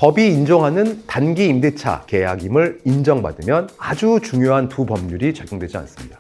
법이 인정하는 단기 임대차 계약임을 인정받으면 아주 중요한 두 법률이 적용되지 않습니다.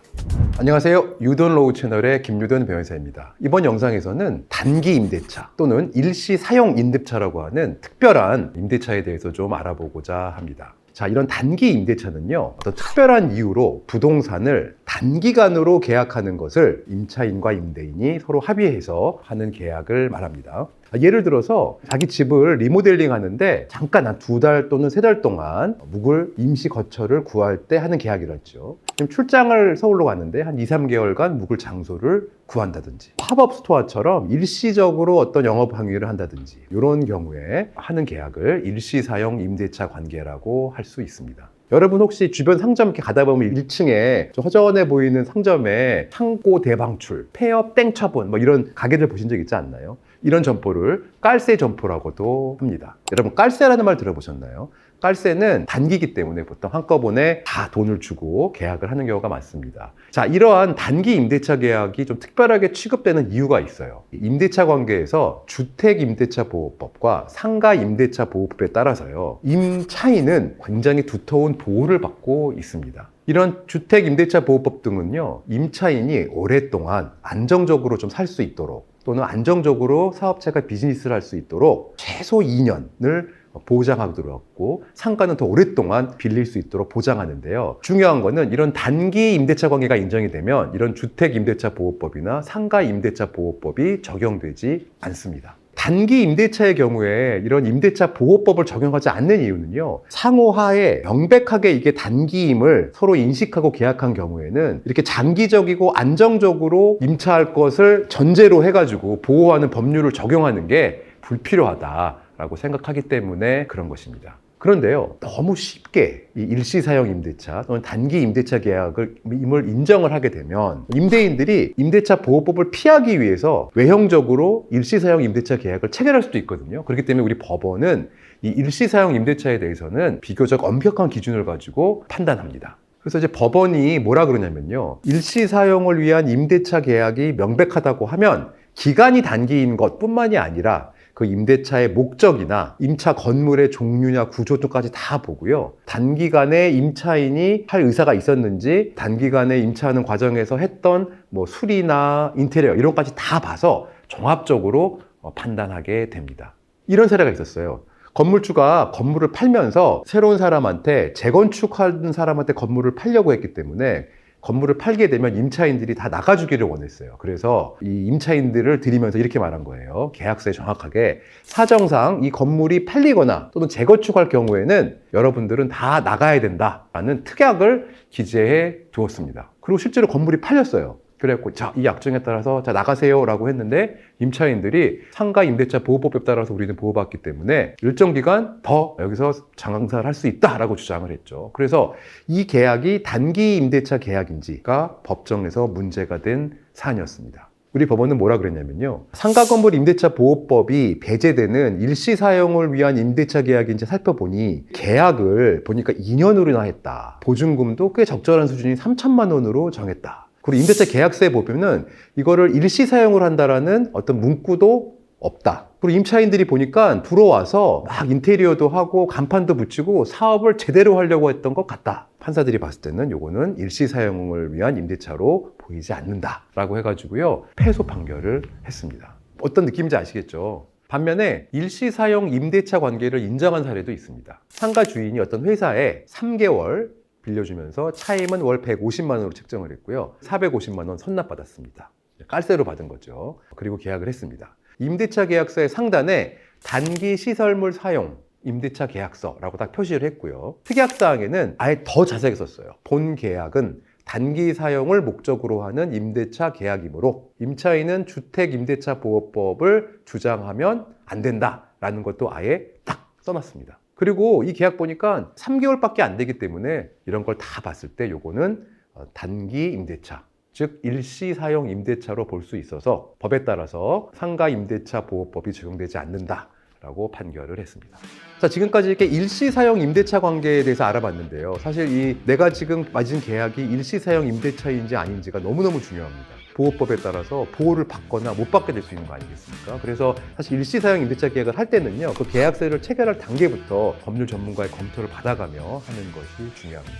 안녕하세요. 유돈로우 채널의 김유돈 변호사입니다. 이번 영상에서는 단기 임대차 또는 일시 사용 임대차라고 하는 특별한 임대차에 대해서 좀 알아보고자 합니다. 자, 이런 단기 임대차는요, 어떤 특별한 이유로 부동산을 단기간으로 계약하는 것을 임차인과 임대인이 서로 합의해서 하는 계약을 말합니다. 예를 들어서 자기 집을 리모델링 하는데 잠깐 한 2달 또는 3달 동안 묵을 임시 거처를 구할 때 하는 계약이랄지요. 지금 출장을 서울로 갔는데 한 2, 3개월간 묵을 장소를 구한다든지, 팝업 스토어처럼 일시적으로 어떤 영업 항의를 한다든지, 이런 경우에 하는 계약을 일시 사용 임대차 관계라고 할 수 있습니다. 여러분 혹시 주변 상점 이렇게 가다 보면 1층에 좀 허전해 보이는 상점에 창고 대방출, 폐업 땡처분 뭐 이런 가게들 보신 적 있지 않나요? 이런 점포를 깔세 점포라고도 합니다. 여러분 깔세라는 말 들어보셨나요? 깔세는 단기이기 때문에 보통 한꺼번에 다 돈을 주고 계약을 하는 경우가 많습니다. 자, 이러한 단기 임대차 계약이 좀 특별하게 취급되는 이유가 있어요. 임대차 관계에서 주택임대차보호법과 상가임대차보호법에 따라서요, 임차인은 굉장히 두터운 보호를 받고 있습니다. 이런 주택임대차보호법 등은요, 임차인이 오랫동안 안정적으로 좀 살 수 있도록 또는 안정적으로 사업체가 비즈니스를 할 수 있도록 최소 2년을 보장하도록 하고, 상가는 더 오랫동안 빌릴 수 있도록 보장하는데요. 중요한 거는 이런 단기 임대차 관계가 인정이 되면 이런 주택임대차보호법이나 상가임대차보호법이 적용되지 않습니다. 단기 임대차의 경우에 이런 임대차 보호법을 적용하지 않는 이유는요, 상호하에 명백하게 이게 단기임을 서로 인식하고 계약한 경우에는 이렇게 장기적이고 안정적으로 임차할 것을 전제로 해가지고 보호하는 법률을 적용하는 게 불필요하다라고 생각하기 때문에 그런 것입니다. 그런데요, 너무 쉽게 이 일시사용 임대차 또는 단기 임대차 계약임을 인정을 하게 되면 임대인들이 임대차 보호법을 피하기 위해서 외형적으로 일시사용 임대차 계약을 체결할 수도 있거든요. 그렇기 때문에 우리 법원은 이 일시사용 임대차에 대해서는 비교적 엄격한 기준을 가지고 판단합니다. 그래서 이제 법원이 뭐라 그러냐면요, 일시사용을 위한 임대차 계약이 명백하다고 하면 기간이 단기인 것뿐만이 아니라 그 임대차의 목적이나 임차 건물의 종류냐 구조 등까지 다 보고요, 단기간에 임차인이 할 의사가 있었는지, 단기간에 임차하는 과정에서 했던 뭐 수리나 인테리어 이런 것까지 다 봐서 종합적으로 판단하게 됩니다. 이런 사례가 있었어요. 건물주가 건물을 팔면서 새로운 사람한테, 재건축하는 사람한테 건물을 팔려고 했기 때문에 건물을 팔게 되면 임차인들이 다 나가주기를 원했어요. 그래서 이 임차인들을 들이면서 이렇게 말한 거예요. 계약서에 정확하게 사정상 이 건물이 팔리거나 또는 재건축할 경우에는 여러분들은 다 나가야 된다라는 특약을 기재해 두었습니다. 그리고 실제로 건물이 팔렸어요. 그래갖고 자, 이 약정에 따라서 자, 나가세요 라고 했는데 임차인들이 상가 임대차 보호법에 따라서 우리는 보호받기 때문에 일정 기간 더 여기서 장사를 할 수 있다라고 주장을 했죠. 그래서 이 계약이 단기 임대차 계약인지가 법정에서 문제가 된 사안이었습니다. 우리 법원은 뭐라 그랬냐면요, 상가 건물 임대차 보호법이 배제되는 일시 사용을 위한 임대차 계약인지 살펴보니 계약을 보니까 2년으로나 했다. 보증금도 꽤 적절한 수준인 3천만 원으로 정했다. 그리고 임대차 계약서에 보면은 이거를 일시 사용을 한다라는 어떤 문구도 없다. 그리고 임차인들이 보니까 들어와서 막 인테리어도 하고 간판도 붙이고 사업을 제대로 하려고 했던 것 같다. 판사들이 봤을 때는 요거는 일시 사용을 위한 임대차로 보이지 않는다라고 해가지고요, 패소 판결을 했습니다. 어떤 느낌인지 아시겠죠? 반면에 일시 사용 임대차 관계를 인정한 사례도 있습니다. 상가 주인이 어떤 회사에 3개월 빌려주면서 차임은 월 150만 원으로 책정을 했고요, 450만 원 선납받았습니다. 깔세로 받은 거죠. 그리고 계약을 했습니다. 임대차 계약서의 상단에 단기 시설물 사용 임대차 계약서라고 딱 표시를 했고요, 특약사항에는 아예 더 자세하게 썼어요. 본 계약은 단기 사용을 목적으로 하는 임대차 계약이므로 임차인은 주택임대차보호법을 주장하면 안 된다라는 것도 아예 딱 써놨습니다. 그리고 이 계약 보니까 3개월밖에 안 되기 때문에 이런 걸 다 봤을 때 요거는 단기 임대차, 즉 일시 사용 임대차로 볼 수 있어서 법에 따라서 상가 임대차 보호법이 적용되지 않는다라고 판결을 했습니다. 자, 지금까지 이렇게 일시 사용 임대차 관계에 대해서 알아봤는데요. 사실 내가 지금 맺은 계약이 일시 사용 임대차인지 아닌지가 너무너무 중요합니다. 보호법에 따라서 보호를 받거나 못 받게 될 수 있는 거 아니겠습니까? 그래서 사실 일시사용 임대차 계약을 할 때는요, 그 계약서를 체결할 단계부터 법률 전문가의 검토를 받아가며 하는 것이 중요합니다.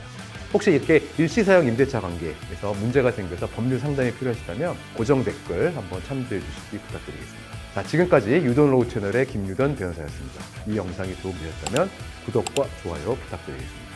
혹시 이렇게 일시사용 임대차 관계에서 문제가 생겨서 법률 상담이 필요하시다면 고정 댓글 한번 참조해 주시기 부탁드리겠습니다. 자, 지금까지 유돈로우 채널의 김유돈 변호사였습니다. 이 영상이 도움되셨다면 구독과 좋아요 부탁드리겠습니다.